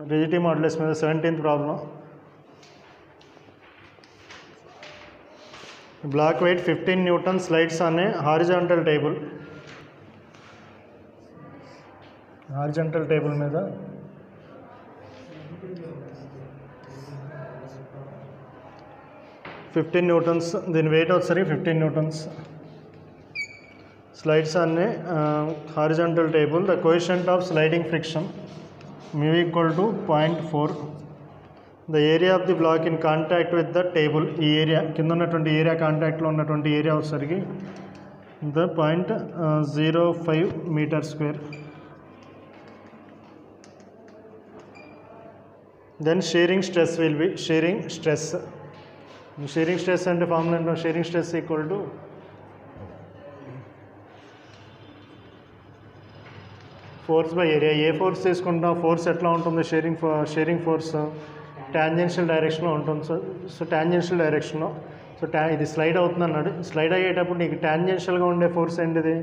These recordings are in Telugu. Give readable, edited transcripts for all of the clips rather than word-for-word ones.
रिजिडिटी मॉड्यूलस में 17th problem block weight 15 newton slides on a horizontal table మీద 15 न्यूटन्स దీని వెయిట్ వచ్చేసరికి 15 newtons slides on a horizontal table the coefficient of sliding friction mu equal to 0.4 the area of the block in contact with the table ఈ ఏరియా కింద ఉన్నటువంటి ఏరియా కాంటాక్ట్లో ఉన్నటువంటి ఏరియా వచ్చేసరికి the 0.05 meter square then shearing stress will be shearing stress and the formula of shearing stress equal to force by area A force తీసుకుంటాం ఫోర్స్ ఎట్లా ఉంటుంది షేరింగ్ ఫోర్స్ టాంజెన్షియల్ డైరెక్షన్లో ఉంటుంది సో టాంజెన్షియల్ డైరెక్షన్లో సో ఇది స్లైడ్ అవుతుంది అన్నాడు స్లైడ్ అయ్యేటప్పుడు నీకు టాంజెన్షియల్గా ఉండే ఫోర్స్ ఏంటిది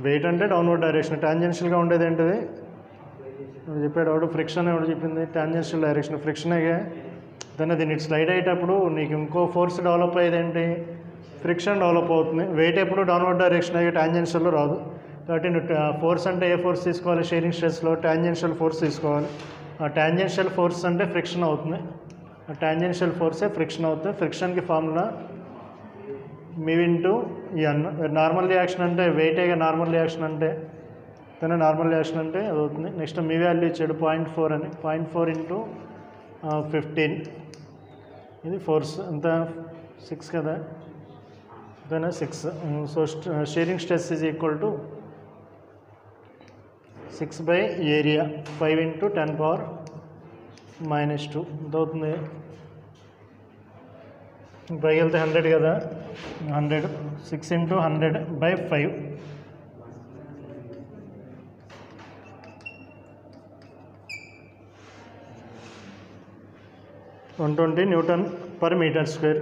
వెయిట్ అంటే డౌన్వర్డ్ డైరెక్షన్ టాంజెన్షియల్గా ఉండేది ఏంటిది చెప్పాడు వాడు ఫ్రిక్షన్ ఎవడు చెప్పింది టాంజెన్షియల్ డైరెక్షన్ ఫ్రిక్షన్గా దాన్ని దీన్ని స్లైడ్ అయ్యేటప్పుడు నీకు ఇంకో ఫోర్స్ డెవలప్ అయ్యేది ఏంటి ఫ్రిక్షన్ డెవలప్ అవుతుంది వెయిట్ ఎప్పుడు డౌన్వర్డ్ డైరెక్షన్ అయ్యి టాంజెన్షియల్లో రాదు కాబట్టి నువ్వు ఫోర్స్ అంటే ఏ ఫోర్స్ తీసుకోవాలి షేరింగ్ స్ట్రెస్లో టాంజెన్షియల్ ఫోర్స్ తీసుకోవాలి ఆ టాంజెన్షియల్ ఫోర్స్ అంటే ఫ్రిక్షన్ అవుతుంది ఆ టాంజెన్షియల్ ఫోర్సే ఫ్రిక్షన్ అవుతుంది ఫ్రిక్షన్కి ఫార్ములా మ్యూ ఇంటూ ఎన్ నార్మల్ రియాక్షన్ అంటే వెయిటేగా నార్మల్ రియాక్షన్ అంటే తన నార్మల్ రియాక్షన్ అంటే అది అవుతుంది నెక్స్ట్ మీ వాల్యూ ఇచ్చాడు 0.4 అని 0.4 ఇంటూ 15 ఇది ఫోర్స్ అంత 6 కదా అంతేనా 6 so shearing stress is equal to 6 by area 5 into 10⁻⁻2 ఎంత అవుతుంది పైకి వెళ్తే 100 కదా 100 6 into 100 by 5 120 newton per meter square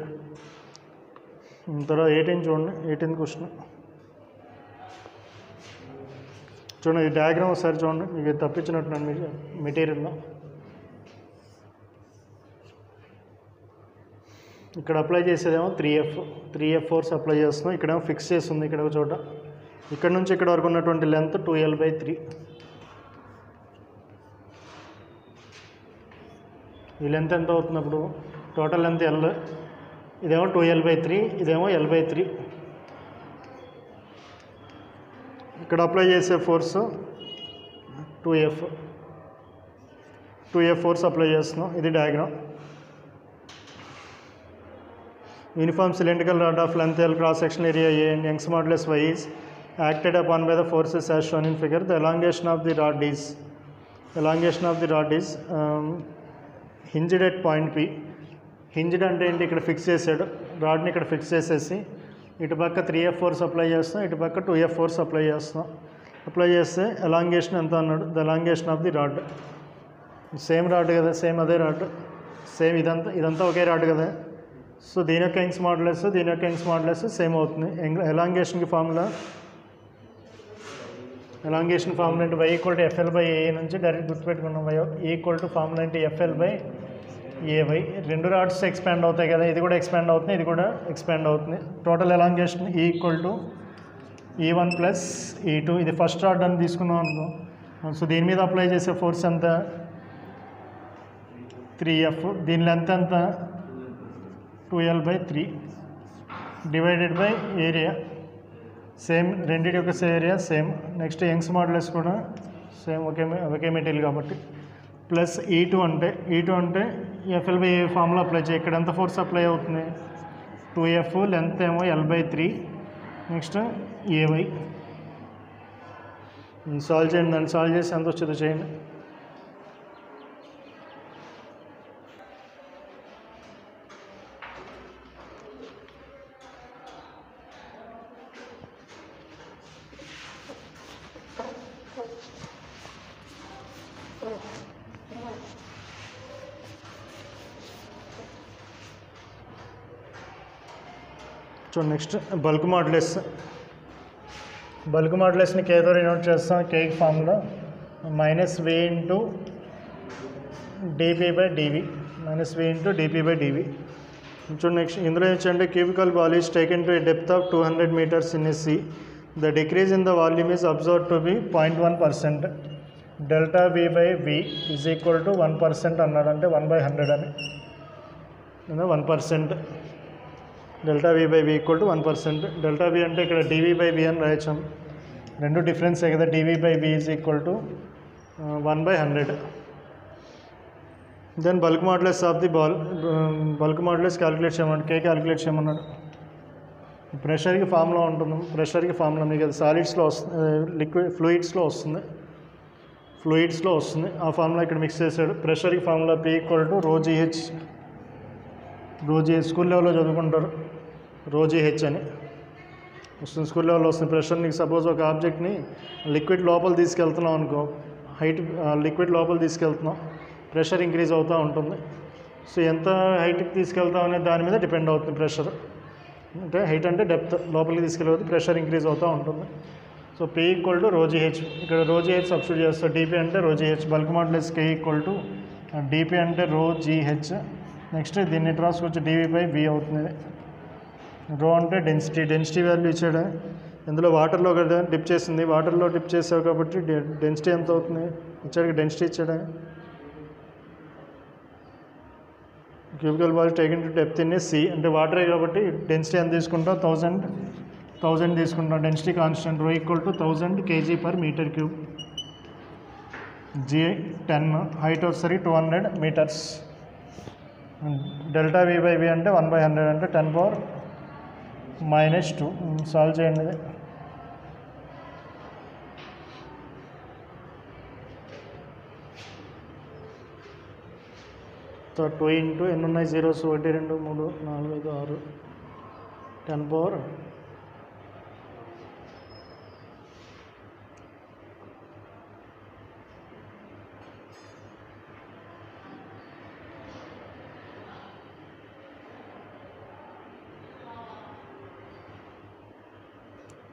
తర్వాత 18 చూడండి 18th క్వశ్చన్ చూడండి ఈ డయాగ్రామ్ ఒకసారి చూడండి మీకు తప్పించినట్టున్నాను మీకు మెటీరియల్లో ఇక్కడ అప్లై చేసేదేమో 3F ఫోర్స్ అప్లై చేస్తున్నాం ఇక్కడేమో ఫిక్స్ చేస్తుంది ఇక్కడ ఒక చోట ఇక్కడ నుంచి ఇక్కడ వరకు ఉన్నటువంటి లెంత్ 2L/3 ఈ లెంత్ ఎంత అవుతుంది అప్పుడు టోటల్ లెంత్ L ఇదేమో 2L/3 ఇదేమో L/3 ఇక్కడ అప్లై చేసే ఫోర్స్ 2F ఫోర్స్ అప్లై చేస్తున్నాం ఇది diagram uniform cylindrical rod of length L cross section area A and Young's modulus Y is acted upon by the forces as shown in figure the elongation of the rod is hinged at point P hinged అంటే ఏంటి ఇక్కడ ఫిక్స్ చేసాడు రాడ్ని ఇక్కడ ఫిక్స్ చేసేసి ఇటుపక్క 3F ఫోర్స్ అప్లై చేస్తాం ఇటుపక్క 2F ఫోర్స్ అప్లై చేస్తే ఎలాంగేషన్ ఎంత అన్నాడు the elongation of the rod same rod కదా సేమ్ అదే రాడ్ సేమ్ ఇదంతా ఒకే రాడ్ కదా సో దీని యొక్క యంగ్స్ మాడ్యులస్ సేమ్ అవుతుంది ఎలాంగేషన్కి ఫార్ములా ఎలాంగేషన్ ఫార్ములా అంటే y ఈక్వల్ టు FL/A నుంచి డైరెక్ట్ గుర్తుపెట్టుకున్నాం y ఈక్వల్ టు ఫార్ములా అంటే FL/AY రెండు రాడ్స్ ఎక్స్పాండ్ అవుతాయి కదా ఇది కూడా ఎక్స్పాండ్ అవుతుంది ఇది కూడా ఎక్స్పాండ్ అవుతుంది total elongation equal to E1 plus E2 ఇది ఫస్ట్ రాడ్ అని తీసుకున్నాం అనుకో సో దీని మీద అప్లై చేసే ఫోర్స్ ఎంత 3F దీని లెంత్ ఎంత 2L/3 divided by area same రెండింటి యొక్క area same next Young's modulus కూడా సేమ్ ఒకే మెటీరియల్ కాబట్టి ప్లస్ E2 అంటే FL/A ఫార్ములా అప్లై చేయి ఇక్కడ ఎంత ఫోర్స్ అప్లై అవుతుంది 2F లెంత్ ఏమో L/3 నెక్స్ట్ AY సాల్వ్ చేయండి దాన్ని సాల్వ్ చేసి ఎంత వచ్చేదో చేయండి చూడండి నెక్స్ట్ బల్క్ మాడ్యులస్ని K ద్వారా డినోట్ చేస్తాం K formula -V into dp by dv minus v into dp by dv. So next ఇందులో ఏంటంటే cubical ball is taken to a depth of 200 meters in a sea. The decrease in the volume is observed to be 0.1%. Delta v by v is equal to 1% అన్నాడు, అంటే 1/100 అని 1%. Delta v by v equal to 1%. Delta v అంటే ఇక్కడ dv by v అని రాయొచ్చాం, రెండు డిఫరెన్సే కదా. dv by v is equal to 1/100. Then bulk modulus of the ball, bulk modulus calculate చేయమన్నాడు, కే క్యాలిక్యులేట్ చేయమన్నాడు. ప్రెషర్కి ఫార్ములా ఉంటుంది, ప్రెషర్కి ఫార్ములా మీకు అది సాలిడ్స్లో వస్తుంది, లిక్విడ్ ఫ్లూయిడ్స్లో వస్తుంది, ఫ్లూయిడ్స్లో వస్తుంది. ఆ ఫార్ములా ఇక్కడ మిక్స్ చేశాడు. ప్రెషర్కి formula P equal to ρgh, school లెవెల్లో చదువుకుంటారు, ρgh అని వస్తుంది, స్కూల్ లెవెల్లో వస్తుంది. ప్రెషర్ నీకు సపోజ్ ఒక ఆబ్జెక్ట్ని లిక్విడ్ లోపల తీసుకెళ్తున్నాం అనుకో, హైట్ లిక్విడ్ లోపల తీసుకెళ్తున్నాం, ప్రెషర్ ఇంక్రీజ్ అవుతూ ఉంటుంది. సో ఎంత హైట్కి తీసుకెళ్తాం అనే దాని మీద డిపెండ్ అవుతుంది ప్రెషర్. అంటే హైట్ అంటే డెప్త్, లోపలికి తీసుకెళ్ళవద్దు, ప్రెషర్ ఇంక్రీజ్ అవుతూ ఉంటుంది. So P equal to ρgh, ఇక్కడ ρgh సబ్స్టిట్యూట్ చేస్తాం. dp అంటే ρgh, bulk modulus K equal to dp అంటే ρgh. నెక్స్ట్ దీన్ని రాసుకొచ్చి dv బై v అవుతుంది. రో అంటే డెన్సిటీ, డెన్సిటీ వాల్యూ ఇచ్చాడు. ఇందులో వాటర్లో కదా డిప్ చేసింది, వాటర్లో డిప్ చేసావు కాబట్టి డెన్సిటీ ఎంత అవుతుంది ఇచ్చాడు, డెన్సిటీ ఇచ్చాడు. Cubical ball taken to depth in sea, అంటే వాటరే కాబట్టి డెన్సిటీ ఎంత తీసుకుంటాం, 1000 తీసుకుంటాం. Density constant rho equal to 1000 kg/m3. g 10, height వచ్చేసరికి 200 meters. Delta v by v అంటే 1/100 అంటే 10⁻². సాల్వ్ చేయండి ఇది. సో 2 ఇంటూ ఎన్ని ఉన్నాయి zeros, 1 2 3 4 5 6, 10⁻.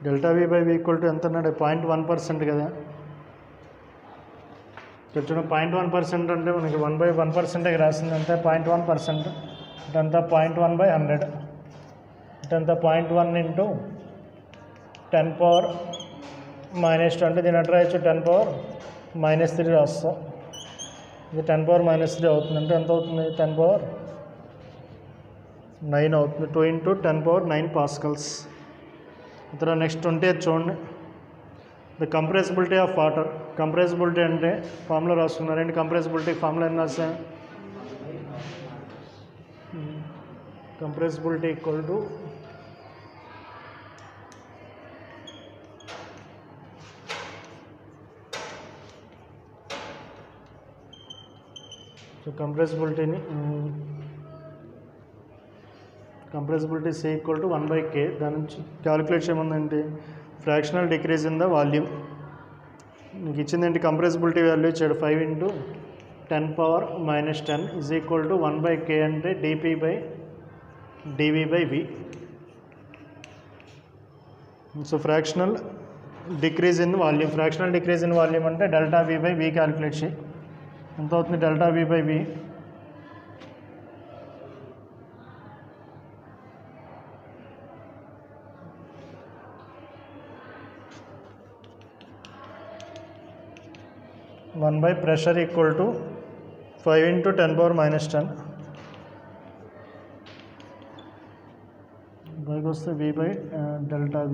Delta v by v equal to ఎంత అన్నాడు, 0.1% కదా. చూడండి 0.1% అంటే మనకి 1/1% రాసింది, అంటే 0.1% అంటే అంతా 0.1/100 అంటే అంతా 0.1 ఇంటూ 10⁻². అంటే దీని అట్లా రాయొచ్చు 10⁻³ రాస్తాం. ఇది 10⁻³ అవుతుంది, అంటే ఎంత అవుతుంది, 10⁻9 అవుతుంది. 2 ఇంటూ 10⁻9 పాస్కల్స్. ఇతర నెక్స్ట్ 20 చూడండి. The compressibility of water, compressibility అంటే ఫార్ములా రాసుకున్నారండి. కంప్రెసిబిలిటీ ఫార్ములా ఎన్ని రాసా, compressibility equal to compressibility C equal to 1/k. దాని నుంచి క్యాలిక్యులేట్ చేయమందండి, fractional decrease in the volume. మీకు ఇచ్చిందేంటి, కంప్రెసిబిలిటీ వాల్యూ ఇచ్చాడు 5 into 10⁻−10 is equal to 1/k అంటే dp by dv by v. So fractional decrease in volume, fractional decrease in volume అంటే delta v by v calculate చేయి. ఎంత అవుతుంది delta v by v, one by pressure equal to 5 into 10⁻−10 బైకి వస్తే v బై డెల్టా v,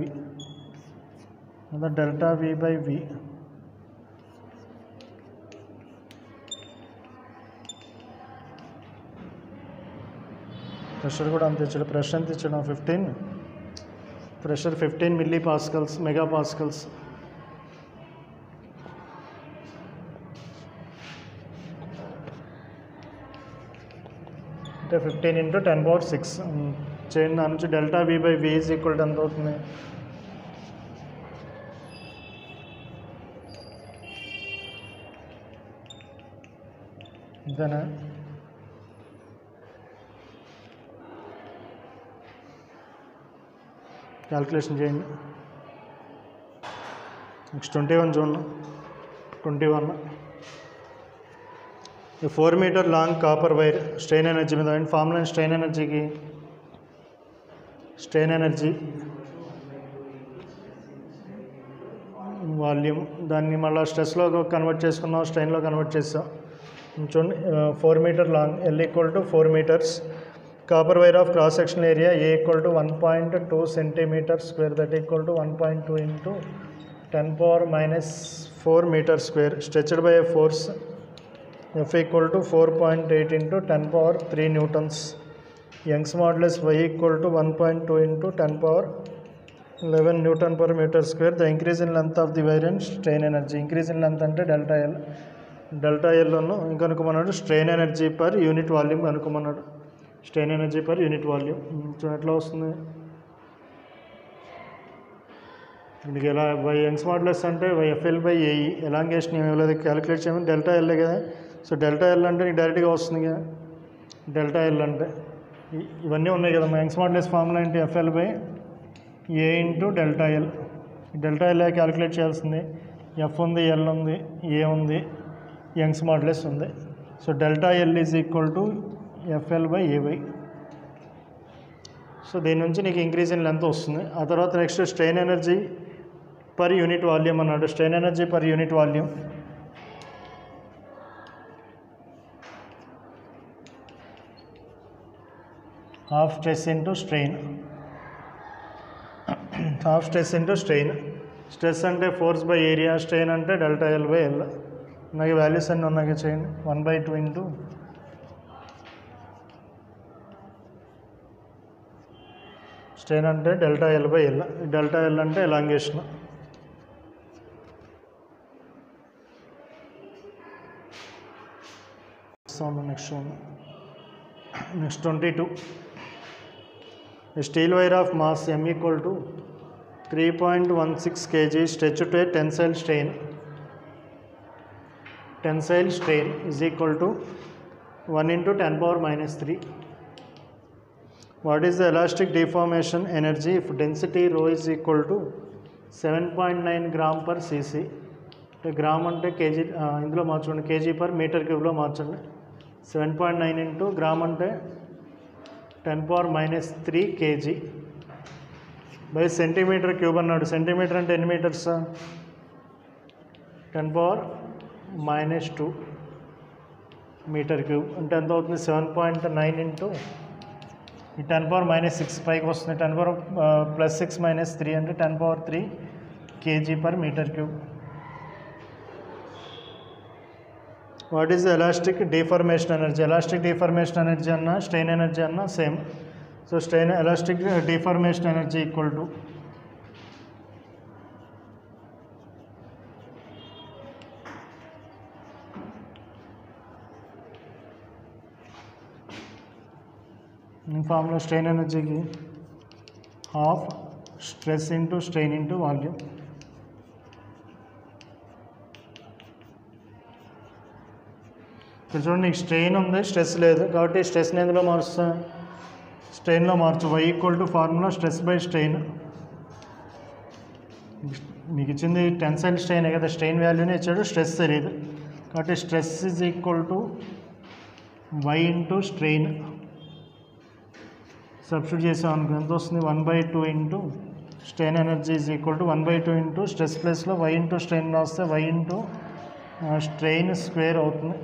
అదే delta v by v. Pressure కూడా అంత ఇచ్చాడు, ప్రెషర్ ఎంత ఇచ్చాడు 15, ప్రెషర్ 15 mPa మెగాపాస్కల్స్. అంటే 15 ఇంటూ 10⁻6 చేయండి. దాని నుంచి delta v by v is equal to ఎంత అవుతుంది, అంతేనా. క్యాల్కులేషన్ చేయండి. నెక్స్ట్ 21 చూడండి. 21 4 metre long copper wire strain energy మీద ఫార్ములా స్ట్రెయిన్ ఎనర్జీకి స్ట్రెయిన్ ఎనర్జీ వాల్యూమ్ దాన్ని మళ్ళీ స్ట్రెస్లో కన్వర్ట్ చేసుకున్నాం, స్ట్రెయిన్లో కన్వర్ట్ చేస్తాం. చూడండి 4 metre long L equal to 4 meters copper wire of cross sectional area A equal to 1.2 centimeter square that equal to 1.2 into 10⁻⁻⁴ meter square stretched by a force F equal to 4.8 into 10⁻³ newtons. Young's modulus Y equal to 1.2 into 10⁻11 newton per meter square. The increase in length of the wire and strain energy. Increase in length అంటే డెల్టా ఎల్లోను ఇంకా అనుకోమన్నాడు. Strain energy per unit volume అనుకోమన్నాడు. Strain energy per unit volume చూడండి ఎట్లా వస్తుంది. దీనికి ఎలా యంగ్స్ మాడ్యులస్ అంటే YFL బై AE ఎలాంగేషన్ ఏమి లేదు క్యాలిక్యులేట్ చేయమని డెల్టా ఎల్ కదా. సో డెల్టా ఎల్ అంటే నీకు డైరెక్ట్గా వస్తుంది కదా. డెల్టా ఎల్ అంటే ఇవన్నీ ఉన్నాయి కదా. యంగ్స్ మాడ్యులస్ ఫార్ములా ఏంటి? FL by A into delta L. Delta L calculate చేయాల్సింది. F ఉంది, L ఉంది, A ఉంది, యంగ్స్ మాడ్యులస్ ఉంది. So delta L is equal to FL by AY. So దీని నుంచి నీకు ఇంక్రీజ్ ఇన్ లెంత్ వస్తుంది. ఆ తర్వాత next strain energy per unit volume అన్నాడు. Strain energy per unit volume half stress into strain. Half stress into strain. Stress అంటే ఫోర్స్ బై ఏరియా, స్ట్రెయిన్ అంటే డెల్టా ఎల్ బై ఎల్. నాకు వాల్యూస్ అన్నీ ఉన్నాయి చేయండి. 1/2 ఇంటూ స్ట్రెయిన్ అంటే delta L by L. Delta L అంటే elongation. Next 22. A steel wire of mass M equal to 3.16 kg stretched to a tensile strain. Tensile strain is equal to 1 into 10⁻³ What is the elastic deformation energy if density rho is equal to 7.9 gram per cc? Gram అంటే కేజీ, ఇందులో మార్చండి కేజీ పర్ మీటర్ క్యూబ్లో మార్చండి. 7.9 ఇంటూ గ్రామ్ అంటే 10⁻³ kg బై సెంటీమీటర్ క్యూబ్ అన్నాడు. సెంటీమీటర్ అంటే ఎన్ని మీటర్స్? 10⁻² మీటర్ క్యూబ్ అంటే ఎంత అవుతుంది? 7.9 ఇంటూ ఈ 10⁻⁻6 పైకి వస్తుంది. 10⁻+6 - 3 అంటే 10⁻³ kg per metre cube. What is the elastic deformation energy? Elastic deformation energy అన్నా స్ట్రెయిన్ ఎనర్జీ అన్నా same. So strain elastic deformation energy equal to formula strain ఎనర్జీకి half stress into strain into volume. ఇక్కడ చూడండి నీకు స్ట్రెయిన్ ఉంది, స్ట్రెస్ లేదు కాబట్టి స్ట్రెస్ని ఎందులో మారుస్తా? స్ట్రెయిన్లో మార్చు. Y equal to formula stress by strain. మీకు ఇచ్చింది టెన్సైల్ స్ట్రెయిన్ కదా, స్ట్రెయిన్ వాల్యూనే ఇచ్చాడు, స్ట్రెస్ తెలియదు కాబట్టి stress is equal to Y into strain. Substitute చేసాం అనుకో ఎంత వస్తుంది? 1/2 into strain energy is equal to 1/2 into stress ప్లేస్లో Y ఇంటూ స్ట్రెయిన్ రాస్తే Y ఇంటూ స్ట్రెయిన్ స్క్వేర్ అవుతుంది.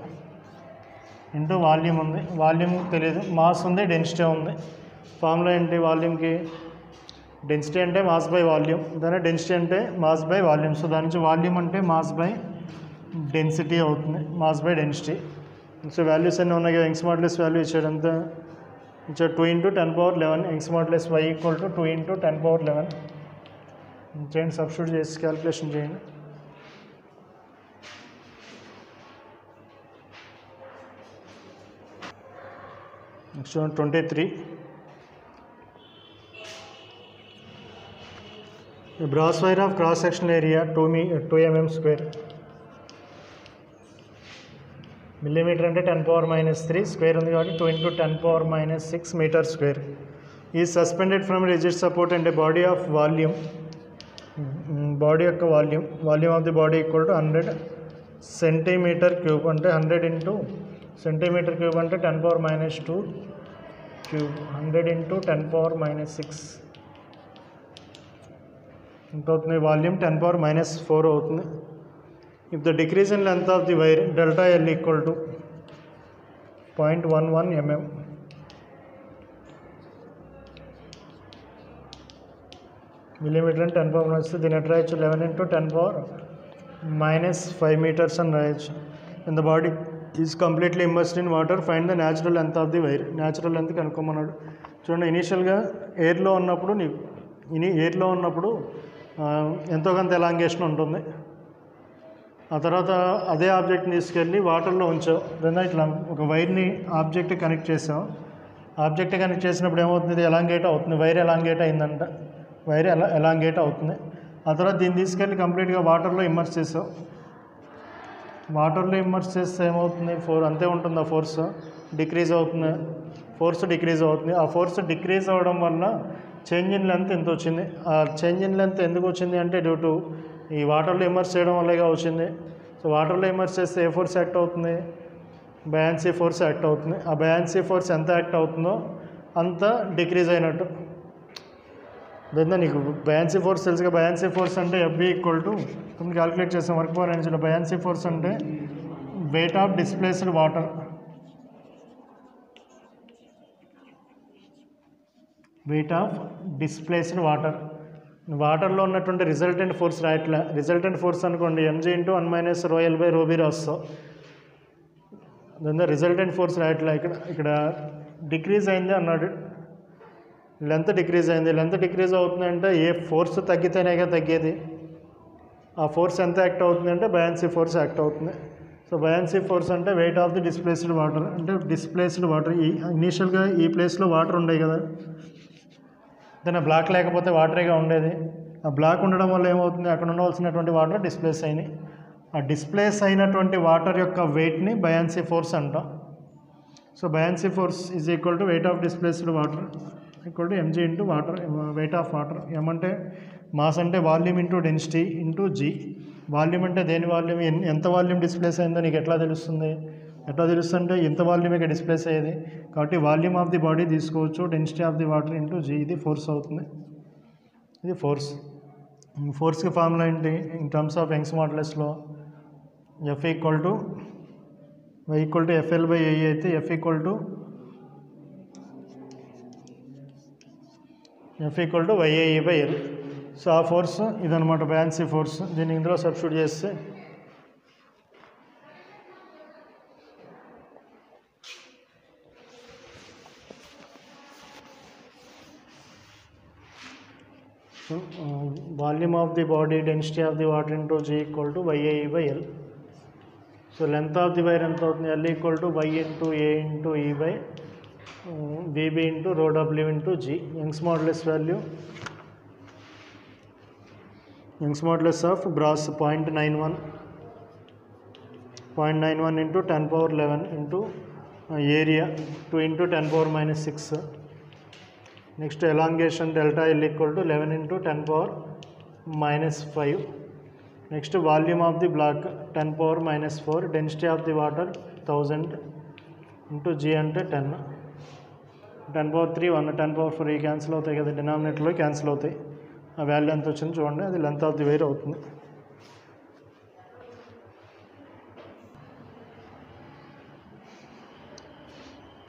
ఇంటూ వాల్యూమ్ ఉంది, వాల్యూమ్ తెలియదు, మాస్ ఉంది, డెన్సిటీ ఉంది. ఫార్ములా ఏంటి? వాల్యూమ్కి డెన్సిటీ అంటే మాస్ బై వాల్యూమ్, దాని డెన్సిటీ అంటే మాస్ బై వాల్యూమ్. సో దాని నుంచి వాల్యూమ్ అంటే మాస్ బై డెన్సిటీ అవుతుంది, mass by density. So values అన్నీ ఉన్నాయి కదా. యంగ్స్ మాడ్యులస్ వాల్యూ ఇచ్చాడు ఎంత ఇచ్చాడు? 2 into 10⁻11. Young's modulus Y equal to 2 into 10⁻11 చేయండి. సబ్స్టిట్యూట్ చేసి క్యాలిక్యులేషన్ చేయండి. Next 23. Brass wire of cross sectional area 2 mm square. Millimeter అంటే 10⁻³ స్క్వేర్ ఉంది కాబట్టి 2 ఇంటూ 10⁻6 మీటర్ స్క్వేర్. ఈ సస్పెండెడ్ ఫ్రమ్ రిజిడ్ సపోర్ట్ అంటే బాడీ ఆఫ్ వాల్యూమ్, బాడీ యొక్క volume of the body equal to 100 centimeter cube అంటే 100 ఇంటూ సెంటీమీటర్ క్యూబ్ అంటే 10⁻² క్యూబ్, 100 × 10⁻⁶ ఎంత అవుతుంది? వాల్యూమ్ 10⁻⁴ అవుతుంది. If the decrease in length of the wire delta L equal to 0.11 mm, millimetre అంటే 10⁻⁻, దీని ఎట్లా రాయొచ్చు? 11 × 10⁻⁵ మీటర్స్ అని రాయొచ్చు. And the body is completely immersed in water, find the natural length of the wire. Natural length కనుక్కోమన్నాడు. చూడండి, ఇనీషియల్గా ఎయిర్లో ఉన్నప్పుడు ఎంతో కొంత ఎలాంగేషన్ ఉంటుంది. ఆ తర్వాత అదే ఆబ్జెక్ట్ని తీసుకెళ్ళి వాటర్లో ఉంచావు, దాన్ని ఇట్లా ఒక వైర్ని ఆబ్జెక్ట్ కనెక్ట్ చేసాం. ఆబ్జెక్ట్ కనెక్ట్ చేసినప్పుడు ఏమవుతుంది? ఇది ఎలాంగేట్ అవుతుంది, వైర్ ఎలాంగేట్ అయిందంట, వైర్ ఎలాంగేట్ అవుతుంది. ఆ తర్వాత దీన్ని తీసుకెళ్ళి కంప్లీట్గా వాటర్లో ఇమ్మర్స్ చేసావు. వాటర్లో ఇమ్మర్స్ చేస్తే ఏమవుతుంది? అంతే ఉంటుంది. ఆ ఫోర్స్ డిక్రీజ్ అవుతుంది, ఆ ఫోర్స్ డిక్రీజ్ అవ్వడం వల్ల చేంజ్ ఇన్ లెంత్ ఎంత వచ్చింది. ఆ చేంజ్ ఇన్ లెంత్ ఎందుకు వచ్చింది అంటే డ్యూ టు ఈ వాటర్లో ఇమ్మర్స్ చేయడం వల్లగా వచ్చింది. సో వాటర్లో ఇమ్మర్స్ చేస్తే ఏ ఫోర్స్ యాక్ట్ అవుతుంది? బయాన్సీ ఫోర్స్ యాక్ట్ అవుతుంది. ఆ బయాన్సీ ఫోర్స్ ఎంత యాక్ట్ అవుతుందో అంత డిక్రీజ్ అయినట్టు. దాంతో నీకు బయాన్సీ ఫోర్స్ తెలుసుగా. బయాన్సీ ఫోర్స్ అంటే FB ఈక్వల్ టు క్యాలిక్యులేట్ చేసాం వర్క్ పవర్ ఎనర్జీలో. బయాన్సీ ఫోర్స్ అంటే weight of displaced water, weight of displaced వాటర్లో ఉన్నటువంటి రిజల్టెంట్ ఫోర్స్ రాయట్లే. రిజల్టెంట్ ఫోర్స్ అనుకోండి mg × 1 - ρl/ρb రాస్తాం. దాంతో రిజల్టెంట్ ఫోర్స్ రాయట్లే. ఇక్కడ డిక్రీజ్ అయింది అన్నాడు, లెంత్ డిక్రీజ్ అయింది. లెంత్ డిక్రీజ్ అవుతుందంటే ఏ ఫోర్స్ తగ్గితేనేగా తగ్గేది. ఆ ఫోర్స్ ఎంత యాక్ట్ అవుతుంది అంటే బయాన్సీ ఫోర్స్ యాక్ట్ అవుతుంది. సో బయాన్సీ ఫోర్స్ అంటే weight of the displaced water, అంటే డిస్ప్లేస్డ్ వాటర్. ఇనీషియల్గా ఈ ప్లేస్లో వాటర్ ఉండేవి కదా, దాని బ్లాక్ లేకపోతే వాటరేగా ఉండేది. ఆ బ్లాక్ ఉండడం వల్ల ఏమవుతుంది? అక్కడ ఉండవలసినటువంటి వాటర్ డిస్ప్లేస్ అయినాయి. ఆ డిస్ప్లేస్ అయినటువంటి వాటర్ యొక్క వెయిట్ని బయాన్సీ ఫోర్స్ అంటాం. So buoyancy force is equal to weight of displaced water equal to mg × water, weight of water. ఏమంటే మాస్ అంటే volume into density into g. Volume అంటే దేని వాల్యూమ్, ఎంత వాల్యూమ్ డిస్ప్లేస్ అయిందో నీకు ఎట్లా తెలుస్తుంది? అంటే ఎంత వాల్యూమ్ ఇక డిస్ప్లేస్ అయ్యేది కాబట్టి వాల్యూమ్ ఆఫ్ ది బాడీ తీసుకోవచ్చు, density of the water into g. ఇది ఫోర్స్ అవుతుంది. ఇది ఫోర్స్కి ఫార్ములా ఏంటి? ఇన్ టర్మ్స్ ఆఫ్ యంగ్స్ మాడ్యులస్లో F equal to y equal to FL/A అయితే F equal to YAE/L. So ఆ ఫోర్స్ ఇదనమాట బయాన్సీ ఫోర్స్. దీన్ని ఇందులో సబ్స్టిట్యూట్ చేస్తే volume of the body, density of the water into g equal to YAE/L. So length of the wire ఎంత అవుతుంది? L equal to y × A × E/VB × ρW × g. Young's modulus of brass 0.91 × 10⁻11 into area 2 × 10⁻⁶. Next elongation delta L equal to 11 × 10⁻⁵. Next volume of the block 10⁻⁴. Density of the water 1000 into g అంటే 10. 10⁻3 1, 10⁻4 ఈ క్యాన్సిల్ అవుతాయి కదా, డినామినేటర్లో క్యాన్సిల్ అవుతాయి. ఆ వాల్యూ ఎంత వచ్చింది చూడండి, అది లెంత్ ఆఫ్ ది వైర్ అవుతుంది.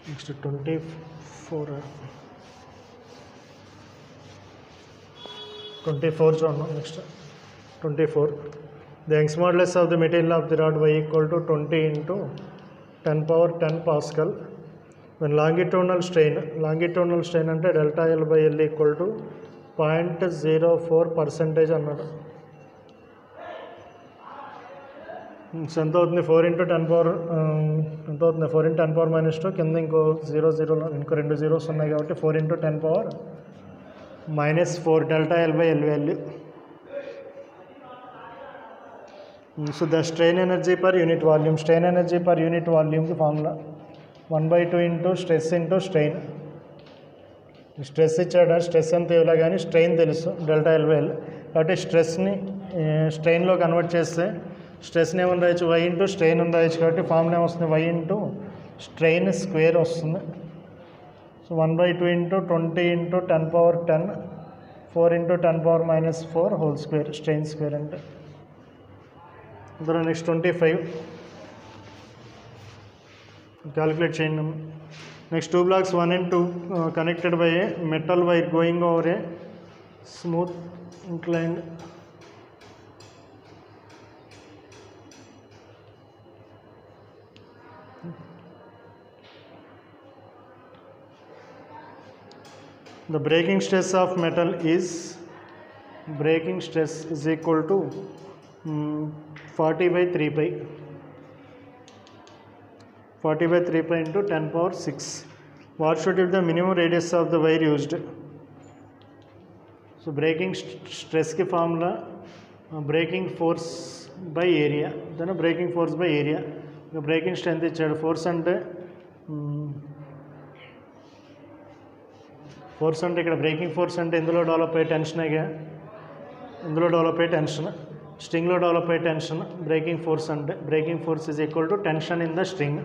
నెక్స్ట్ 24 చూడండి. Next 24. The Young's modulus of the material of the rod y equal to 20 × 10⁻10 Pascal. when longitudinal strain అంటే డెల్టా L/L ఈక్వల్ టు 0.04% అన్నాడు. ఎంత అవుతుంది? 4 × 10 ఎంత అవుతుంది? 4 × 10⁻⁻2 కింద ఇంకో 0 2 zeros ఉన్నాయి కాబట్టి 4 × 10⁻⁻4 delta L/L value. So the strain energy per unit volume, కి formula 1/2 into stress into strain. Stress ఇచ్చాడా, స్ట్రెస్ ఎంత ఇవ్వలే కానీ స్ట్రెయిన్ తెలుసు డెల్టా L/L. కాబట్టి స్ట్రెస్ని స్ట్రెయిన్లో కన్వర్ట్ చేస్తే స్ట్రెస్ని ఏమని రాయొచ్చు? y ఇంటూ స్ట్రెయిన్ అని రాయొచ్చు. కాబట్టి ఫార్ములా ఏమొస్తుంది? y ఇంటూ స్ట్రెయిన్ స్క్వేర్ వస్తుంది. So 1/2 into 20 into 10^10 4 into 10⁻⁻4 whole square strain square అంటే. అందులో నెక్స్ట్ 25 క్యాలిక్యులేట్ చేయండి. Next 2 blocks 1 and 2 connected by a metal wire going over a smooth inclined the breaking stress of metal is equal to 40/3 into 10⁻6. What should be the minimum radius of the wire used? So breaking stress की formula breaking force by area, then breaking force by area. Breaking strength ఇచ్చాడు, ఫోర్స్ అంటే ఇక్కడ బ్రేకింగ్ ఫోర్స్ అంటే ఇందులో డెవలప్ అయ్యే టెన్షనేగా, ఇందులో డెవలప్ అయ్యే టెన్షన్, స్ట్రింగ్లో డెవలప్ అయ్యే టెన్షన్ బ్రేకింగ్ ఫోర్స్ అంటే. Breaking force is equal to tension in the string.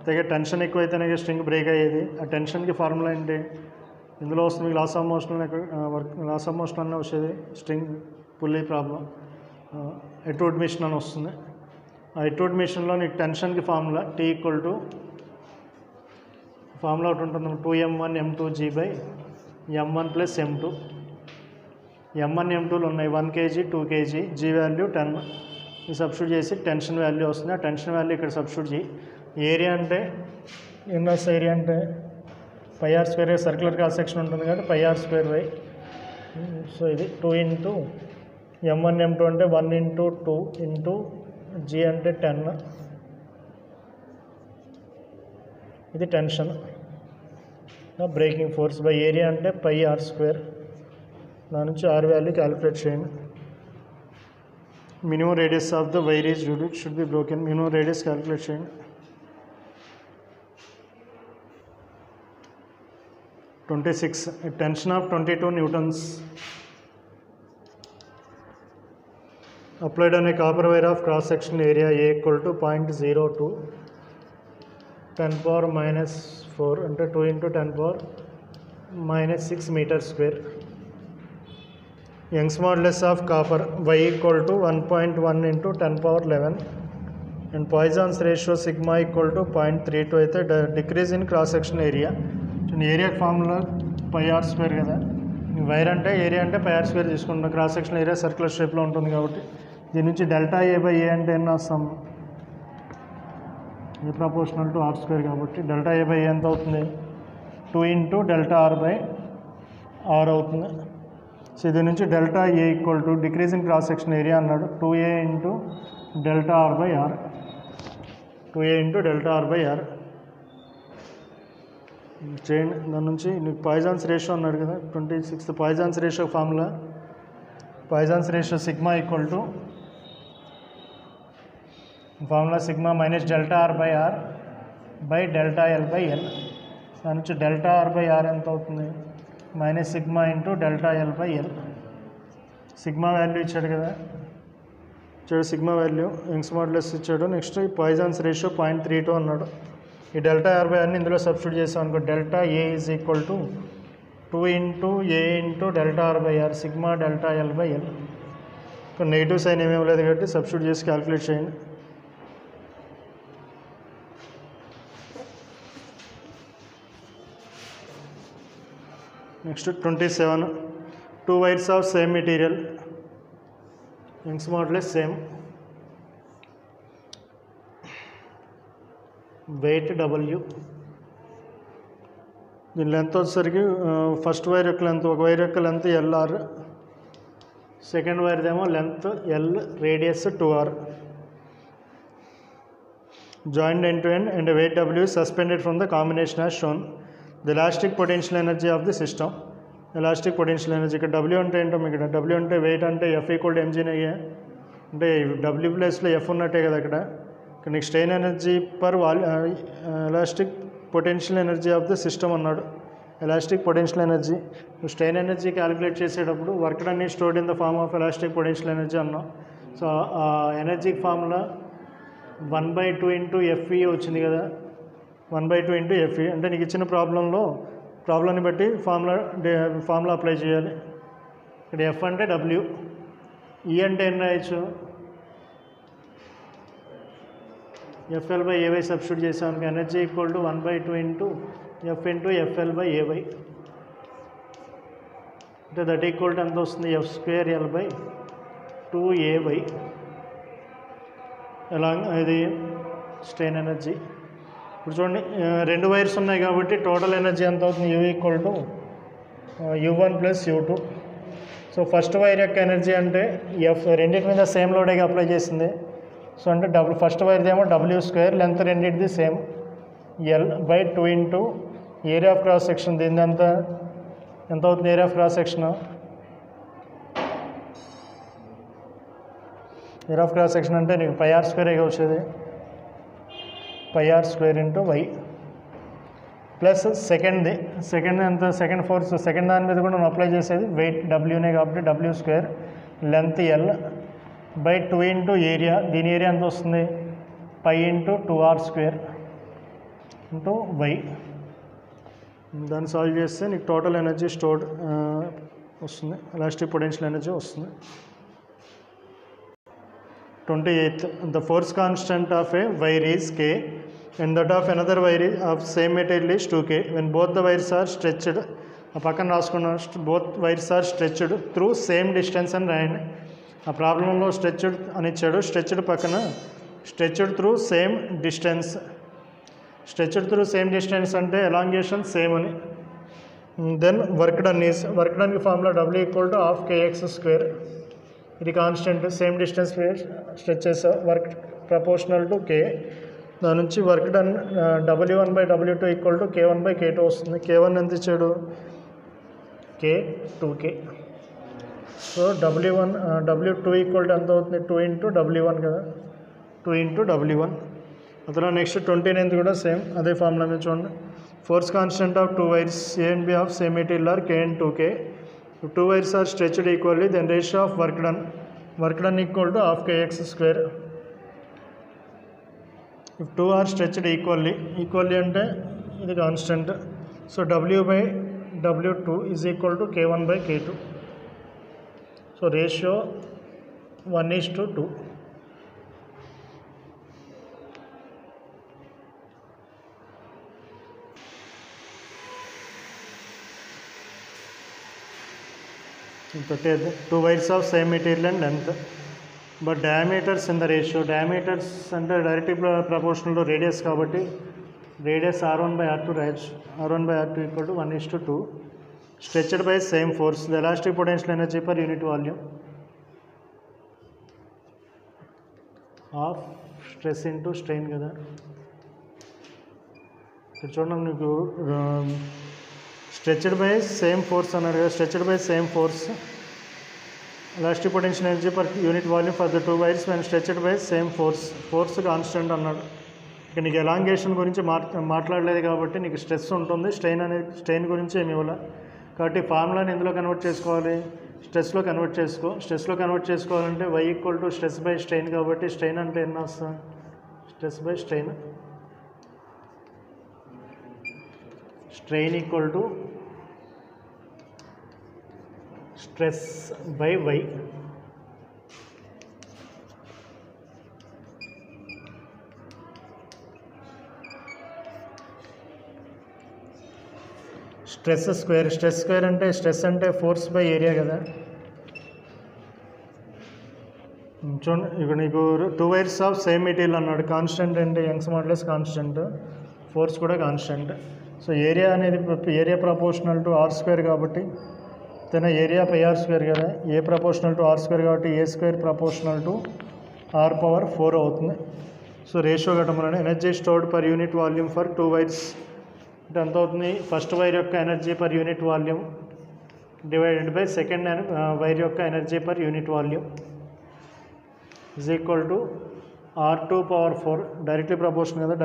దగ్గర టెన్షన్ ఎక్కువైతేనే స్ట్రింగ్ బ్రేక్ అయ్యేది. ఆ టెన్షన్కి ఫార్ములా ఏంటి? ఇందులో వస్తుంది మీకు లాస్ ఆఫ్ మోషన్ అనే వచ్చేది స్ట్రింగ్ పుల్లీ ప్రాబ్లం, ఎట్రూడ్ మిషన్ అని వస్తుంది. ఆ ఎట్రూడ్ మిషన్లో నీకు టెన్షన్కి formula T equal to formula ఒకటి ఉంటుంది, 2m1 m2g/m1 + m2. m1 m2లు ఉన్నాయి, 1 kg 2 kg, g వాల్యూ 10. ఇది సబ్స్టిట్యూట్ చేసి టెన్షన్ వాల్యూ వస్తుంది. ఆ టెన్షన్ వాల్యూ ఇక్కడ సబ్స్టిట్యూట్ చేయి. ఏరియా అంటే ఇన్వర్స్ ఏరియా అంటే πr², సర్క్యులర్ క్రాస్ సెక్షన్ ఉంటుంది కాబట్టి πr². సో ఇది 2 ఇంటూ m1 m2 అంటే 1 ఇంటూ 2 ఇంటూ g అంటే 10. ఇది tension. Breaking force by area అంటే πr². దాని నుంచి R వాల్యూ క్యాలిక్యులేట్ చేయండి. Minimum radius of the wire is should be broken. Minimum radius calculate చేయండి. 26. Tension of 22 newtons applied on a copper wire of cross sectional area A equal to 0.02 10⁻⁻4 అంటే 2 into 10⁻⁻6 meter square. Young's modulus of copper Y equal to 1.1 into 10⁻11 and Poisson's ratio sigma equal to 0.32 అయితే decrease in cross section area. Area formula πr² కదా, వైర్ అంటే ఏరియా అంటే πr² తీసుకుంటాం. క్రాస్ సెక్షన్ ఏరియా సర్క్యులర్ షేప్లో ఉంటుంది కాబట్టి దీని నుంచి ΔA/A అంటే ఎన్ని వస్తాం, A ప్రపోర్షనల్ టు r² కాబట్టి ΔA/A ఎంత అవుతుంది, 2 into ΔR/R అవుతుంది. సో దీని నుంచి ΔA equal to decrease in cross section area అన్నాడు, 2A into ΔR/R. 2A into ΔR/R చేయండి. దాని నుంచి నీకు పాయిజన్స్ రేషియో అన్నాడు కదా, 26 poisons ratio formula, poisons ratio sigma equal to formula sigma minus ΔR/R by ΔL/L. దాని నుంచి ΔR/R ఎంత అవుతుంది, minus sigma into ΔL/L. Sigma value ఇచ్చాడు కదా, ఇచ్చాడు సిగ్మా వాల్యూ, యంగ్స్ మాడ్యులస్ ఇచ్చాడు. నెక్స్ట్ పాయిజన్స్ రేషియో 0.32 అన్నాడు. ఈ ΔR/Rని ఇందులో సబ్స్టిట్యూట్ చేసాం అనుకో, ΔA is equal to 2 into A into ΔR/R sigma ΔL/L. ఇక్కడ నెగిటివ్ సైన్ ఏమేమి లేదు కాబట్టి సబ్స్టిట్యూట్ చేసి క్యాలిక్యులేట్ చేయండి. Next 27. 2 wires of same material, Young's modulus same, weight W. దీని లెంత్ వచ్చేసరికి ఫస్ట్ వైర్ యొక్క లెంత్, ఒక వైర్ యొక్క లెంత్ LR, సెకండ్ వైర్దేమో length L, radius 2R. Joint end to end and weight W is suspended from the combination as shown. The elastic potential energy of the system. Elastic potential energy, ఇక్కడ W అంటే ఏంటో మీకు, ఇక్కడ W అంటే వెయిట్ అంటే F = mg అంటే W ప్లేస్లో F ఉన్నట్టే కదా అక్కడ. Next strain energy per elastic potential energy of the system అన్నాడు. Elastic potential energy, strain energy calculate చేసేటప్పుడు వర్క్ అన్ని stored in the form of elastic potential energy అన్నాం. సో ఆ ఎనర్జీ ఫార్ములా 1/2 into FE వచ్చింది కదా, 1/2 ఇంటూ ఎఫ్. అంటే నీకు ఇచ్చిన ప్రాబ్లంని బట్టి ఫార్ములా అప్లై చేయాలి. ఇక్కడ ఎఫ్ అంటే డబ్ల్యూ, ఈ అంటే ఏం రాయొచ్చు, FL/AY సబ్స్టిట్యూట్ చేసాము. Energy equal to 1/2 into F into FL/AY. అంటే దట్ ఈక్వల్ టు ఎంత వస్తుంది, F²L/2AY. ఎలా ఇది స్ట్రెయిన్ ఎనర్జీ. ఇప్పుడు చూడండి, 2 వైర్స్ ఉన్నాయి కాబట్టి టోటల్ ఎనర్జీ ఎంత అవుతుంది, U equal to U1 plus U2. So first wire యొక్క ఎనర్జీ అంటే రెండింటి మీద సేమ్ లోడేగా అప్లై చేసింది. సో అంటే ఫస్ట్ వైర్ది ఏమో W², లెంత్ రెండింటిది same, L/2 into area of cross section. దీని ఎంత అవుతుంది area of cross section, area of cross section అంటే నీకు πr² వచ్చేది, πr² into y plus second ఎంత, సెకండ్ ఫోర్స్, సెకండ్ దాని మీద కూడా మనం అప్లై చేసేది వెయిట్ Wనే కాబట్టి W², length L/2 into area. దీని ఏరియా ఎంత వస్తుంది, π ఇంటూ 2r² ఇంటూ y. దాన్ని సాల్వ్ చేస్తే నీకు టోటల్ ఎనర్జీ స్టోర్డ్ వస్తుంది, ఎలాస్టిక్ పొటెన్షియల్ ఎనర్జీ వస్తుంది. 28th, the force constant of a wire is K and that of another wire of same material is 2K when both the wires are stretched. ఆ పక్కన రాసుకున్న both wires are stretched through same distance అని రాయండి. ఆ ప్రాబ్లంలో స్ట్రెచ్డ్ అని ఇచ్చాడు, స్ట్రెచ్డ్ పక్కన stretched through same distance. Stretched through same distance అంటే ఎలాంగేషన్ సేమ్ అని. దెన్ వర్క్ డన్కి formula W equal to ½ kx². ఇది కాన్స్టెంట్, సేమ్ డిస్టెన్స్ స్ట్రెచ్ చేసా, వర్క్ ప్రపోర్షనల్ టు K. దాని నుంచి work done W1/W2 equal to K1/K2 వస్తుంది. K1 ఎంత ఇచ్చాడు, K2K. So W2 equal to ఎంత అవుతుంది, 2 ఇంటూ W1 కదా, 2 ఇంటూ W1. అతను నెక్స్ట్ 29th కూడా సేమ్ అదే ఫార్ములా మీద చూడండి. Force constant of 2 wires A and B of same material or K and 2K. If 2 wires are stretched equally, then ratio of work done equal to ½ kx². If 2 are stretched equally అంటే ఇది constant. So W/W2 is equal to K1/K2. So ratio 1:2. పెట్టేది 2 wires of same material and length, but diameters in the ratio. Diameters అంటే డైరెక్ట్లీ ప్రపోర్షనల్ టు రేడియస్ కాబట్టి రేడియస్ R1/R2 రాయొచ్చు. R1/R2 equal to 1:2. Stretched by same force. The elastic potential energy per unit volume of stress into strain కదా. ఇక్కడ చూడండి, మీకు స్ట్రెచ్డ్ బై సేమ్ ఫోర్స్ అన్నాడు కదా, stretched by same force, elastic potential energy per unit volume for the 2 wires when stretched by same force constant అన్నాడు. ఇక నీకు ఎలాంగేషన్ గురించి మాట్లాడలేదు కాబట్టి నీకు స్ట్రెస్ ఉంటుంది, స్ట్రెయిన్ గురించి ఏమి ఇవ్వాలి. కాబట్టి ఫార్ములాని ఎందులో కన్వర్ట్ చేసుకోవాలి, స్ట్రెస్లో కన్వర్ట్ చేసుకోవాలంటే y equal to stress by strain కాబట్టి స్ట్రెయిన్ అంటే ఎన్ని వస్తుంది, stress by strain. Strain equal to stress by y. Stress square అంటే స్ట్రెస్ అంటే ఫోర్స్ బై ఏరియా కదా. చూడండి, ఇప్పుడు నీకు 2 వైర్స్ ఆఫ్ సేమ్ మెటీరియల్ అన్నాడు. కాన్స్టెంట్ అంటే యంగ్స్ మాడ్యులస్ కాన్స్టెంట్, ఫోర్స్ కూడా కాన్స్టెంట్. సో ఏరియా అనేది ఏరియా ప్రపోర్షనల్ టు R² కాబట్టి తన ఏరియా πr² కదా, A ప్రపోర్షనల్ టు R² కాబట్టి A² ప్రపోర్షనల్ టు R⁴ అవుతుంది. సో రేషియో కట్టమన్నాడు. Energy stored per unit volume for 2 wires అంటే ఎంత అవుతుంది, ఫస్ట్ వైర్ యొక్క energy per unit volume divided by second wire యొక్క energy per unit volume is equal to R⁴. Directly proportional కదా,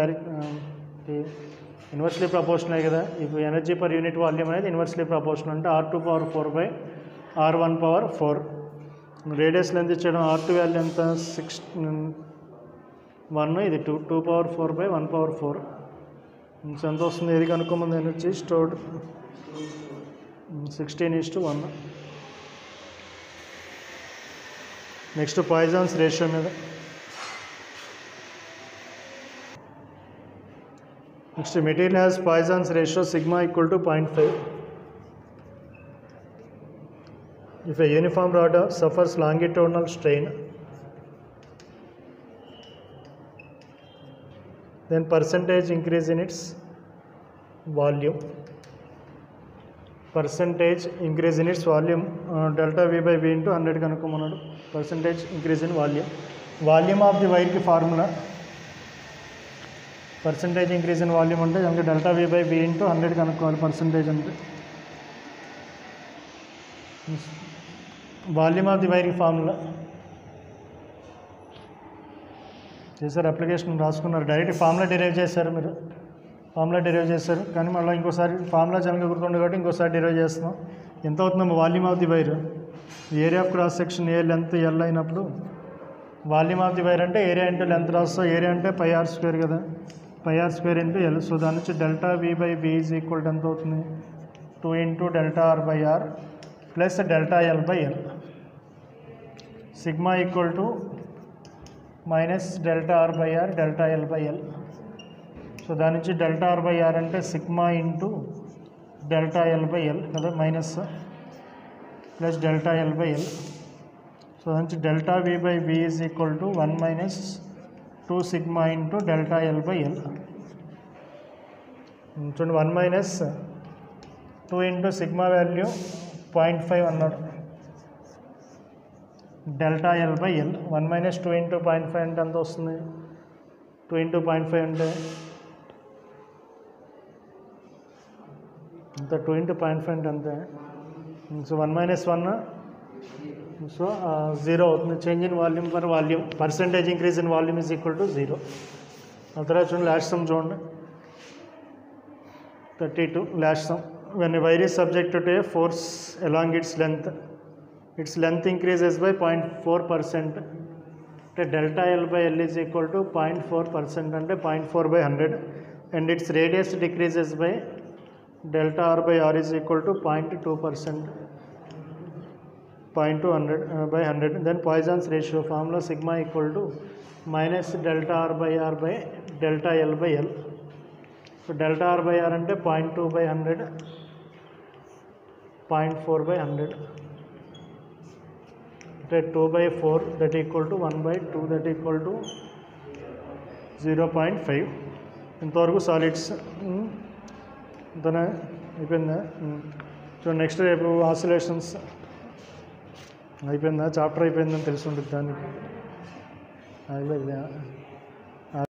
ఇన్వర్స్లీ ప్రపోర్షనల్ కదా. ఇప్పుడు ఎనర్జీ పర్ యూనిట్ వాల్యూమ్ అనేది ఇన్వర్స్లీ ప్రపోర్షనల్ అంటే R⁴ by R⁴. Radius length ఇచ్చాడు, R2 వాల్యూ ఎంత 1, ఇది 2 2⁴ బై 1⁴. ఎంత వస్తుంది ఏది కనుక్కోమంది ఎనర్జీ స్టోర్డ్ 16:1. నెక్స్ట్ పాయిజన్స్ రేషియో మీద. Next material has Poisson's ratio sigma equal to 0.5. If a uniform rod suffers longitudinal strain, then percentage increase in its volume. Percentage increase in its volume, delta V by V into 100 కనుక్కోమన్నాడు. Percentage increase in volume. Volume of the wire కి formula percentage increase in volume అంటే దానికి delta V by V into 100 కనుక్కోవాలి. percentage అంటే volume of the wire formula చేశారు. అప్లికేషన్ రాసుకున్నారు. డైరెక్ట్ ఫార్ములా డెరైవ్ చేశారు. మీరు ఫార్ములా డెరైవ్ చేశారు కానీ మళ్ళీ ఇంకోసారి ఫార్ములా జనగా గుర్తుండే కాబట్టి ఇంకోసారి డెరైవ్ చేస్తున్నాం. ఎంత అవుతుందమ్మా volume of the wire? Area of cross section A length L అయినప్పుడు వాల్యూమ్ ఆఫ్ ది వైర్ అంటే ఏరియా ఇంటూ లెంత్ రాస్తాం. ఏరియా అంటే πr² కదా, πr² ఇంటూ ఎల్. సో దాని నుంచి delta V by V is equal to ఎంత అవుతుంది? 2 into delta R by R plus delta L by L. Sigma equal to minus delta R by R delta L by L. So దాని నుంచి డెల్టా R by R అంటే sigma into delta L by L కదా, minus plus delta L by L. So దాని నుంచి delta V by V is equal to 1 minus 2 sigma into delta L by L. చూడండి 1 minus 2 ఇంటూ సిగ్మా వాల్యూ 0.5 అన్నాడు. Delta L by L 1 minus 2 into 0.5 అంటే ఎంత వస్తుంది? 2 into 0.5 అంటే అంత 2 into 0.5 అంటే అంతే. సో 1 minus 1 సో 0 అవుతుంది. Change in volume for volume, percentage increase in volume is equal to 0. ఆ తర్వాత చూడండి లాస్ట్ సమ్ చూడండి 32. Last some. When a wire is subjected to a force along its length increases by 0.4%. Delta L by L is equal to 0.4% అంటే 0.4 by 100, and its radius decreases by delta R by R is equal to 0.2%, 0.2 by 100. Then Poisson's ratio formula sigma equal to minus delta R by R by delta L by L. So delta R by R అంటే 0.2 by 100, 0.4 by 100. 2 by 4 that equal to 1 by 2 that equal to 0.5. ఇంతవరకు సాలిడ్స్ ఇంతనే అయిపోయిందా? సో నెక్స్ట్ రేపు ఆసిలేషన్స్ అయిపోయిందా? చాప్టర్ అయిపోయిందని తెలిసి ఉంటుంది దానికి అయిపోయిందా?